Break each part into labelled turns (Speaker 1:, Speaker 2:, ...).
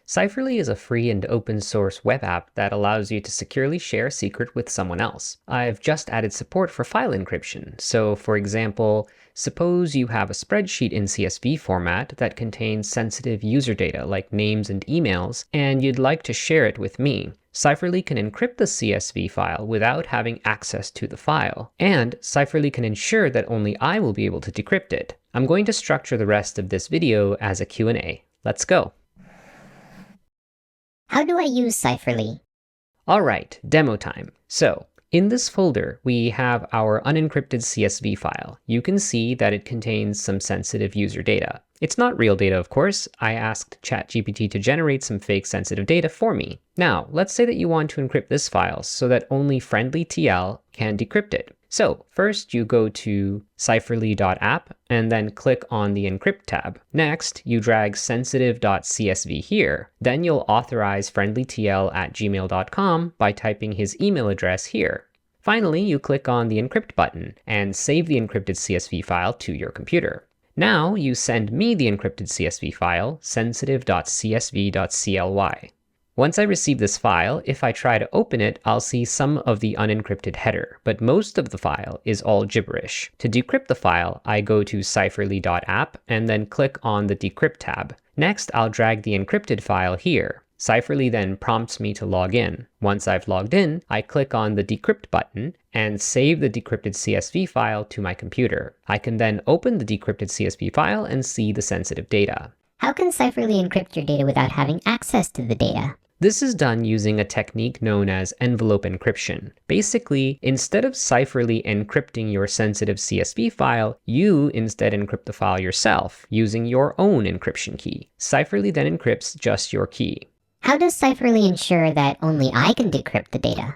Speaker 1: Cipherly is a free and open source web app that allows you to securely share a secret with someone else. I've just added support for file encryption. So for example, suppose you have a spreadsheet in CSV format that contains sensitive user data like names and emails, and you'd like to share it with me. Cipherly can encrypt the CSV file without having access to the file, and Cipherly can ensure that only I will be able to decrypt it. I'm going to structure the rest of this video as a Q&A. Let's go.
Speaker 2: How do I use Cipherly?
Speaker 1: All right, demo time. So in this folder, we have our unencrypted CSV file. You can see that it contains some sensitive user data. It's not real data, of course. I asked ChatGPT to generate some fake sensitive data for me. Now, let's say that you want to encrypt this file so that only friendly TL can decrypt it. So first you go to cipherly.app and then click on the encrypt tab. Next, you drag sensitive.csv here. Then you'll authorize friendlytl@gmail.com by typing his email address here. Finally, you click on the encrypt button and save the encrypted CSV file to your computer. Now you send me the encrypted CSV file, sensitive.csv.cly. Once I receive this file, if I try to open it, I'll see some of the unencrypted header, but most of the file is all gibberish. To decrypt the file, I go to cipherly.app and then click on the decrypt tab. Next, I'll drag the encrypted file here. Cipherly then prompts me to log in. Once I've logged in, I click on the decrypt button and save the decrypted CSV file to my computer. I can then open the decrypted CSV file and see the sensitive data.
Speaker 2: How can Cipherly encrypt your data without having access to the data?
Speaker 1: This is done using a technique known as envelope encryption. Basically, instead of Cipherly encrypting your sensitive CSV file, you instead encrypt the file yourself using your own encryption key. Cipherly then encrypts just your key.
Speaker 2: How does Cipherly ensure that only I can decrypt the data?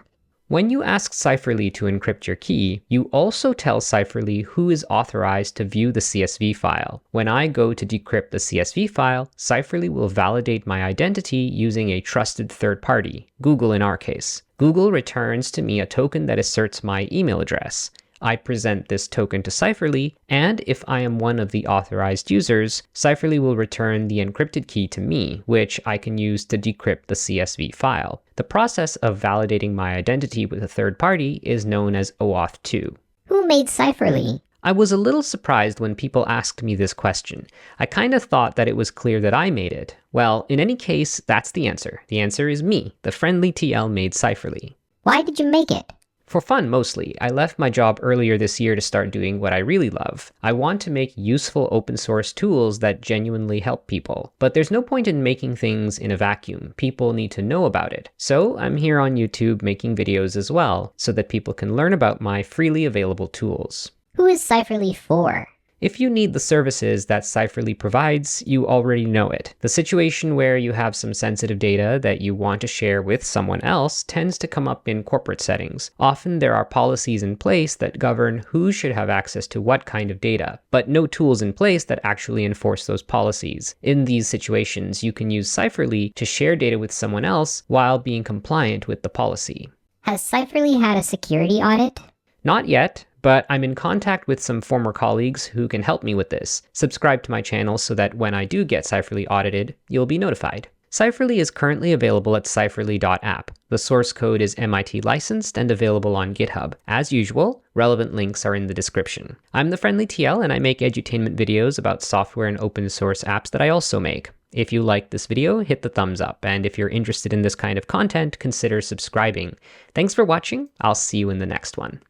Speaker 1: When you ask Cipherly to encrypt your key, you also tell Cipherly who is authorized to view the CSV file. When I go to decrypt the CSV file, Cipherly will validate my identity using a trusted third party, Google in our case. Google returns to me a token that asserts my email address. I present this token to Cipherly, and if I am one of the authorized users, Cipherly will return the encrypted key to me, which I can use to decrypt the CSV file. The process of validating my identity with a third party is known as OAuth 2.
Speaker 2: Who made Cipherly?
Speaker 1: I was a little surprised when people asked me this question. I kind of thought that it was clear that I made it. Well, in any case, that's the answer. The answer is me. The friendly TL made Cipherly.
Speaker 2: Why did you make it?
Speaker 1: For fun, mostly. I left my job earlier this year to start doing what I really love. I want to make useful open source tools that genuinely help people. But there's no point in making things in a vacuum. People need to know about it. So I'm here on YouTube making videos as well, so that people can learn about my freely available tools.
Speaker 2: Who is Cipherly for?
Speaker 1: If you need the services that Cipherly provides, you already know it. The situation where you have some sensitive data that you want to share with someone else tends to come up in corporate settings. Often there are policies in place that govern who should have access to what kind of data, but no tools in place that actually enforce those policies. In these situations, you can use Cipherly to share data with someone else while being compliant with the policy.
Speaker 2: Has Cipherly had a security audit?
Speaker 1: Not yet, but I'm in contact with some former colleagues who can help me with this. Subscribe to my channel so that when I do get Cipherly audited, you'll be notified. Cipherly is currently available at cipherly.app. The source code is MIT licensed and available on GitHub. As usual, relevant links are in the description. I'm the Friendly TL and I make edutainment videos about software and open source apps that I also make. If you liked this video, hit the thumbs up, and if you're interested in this kind of content, consider subscribing. Thanks for watching. I'll see you in the next one.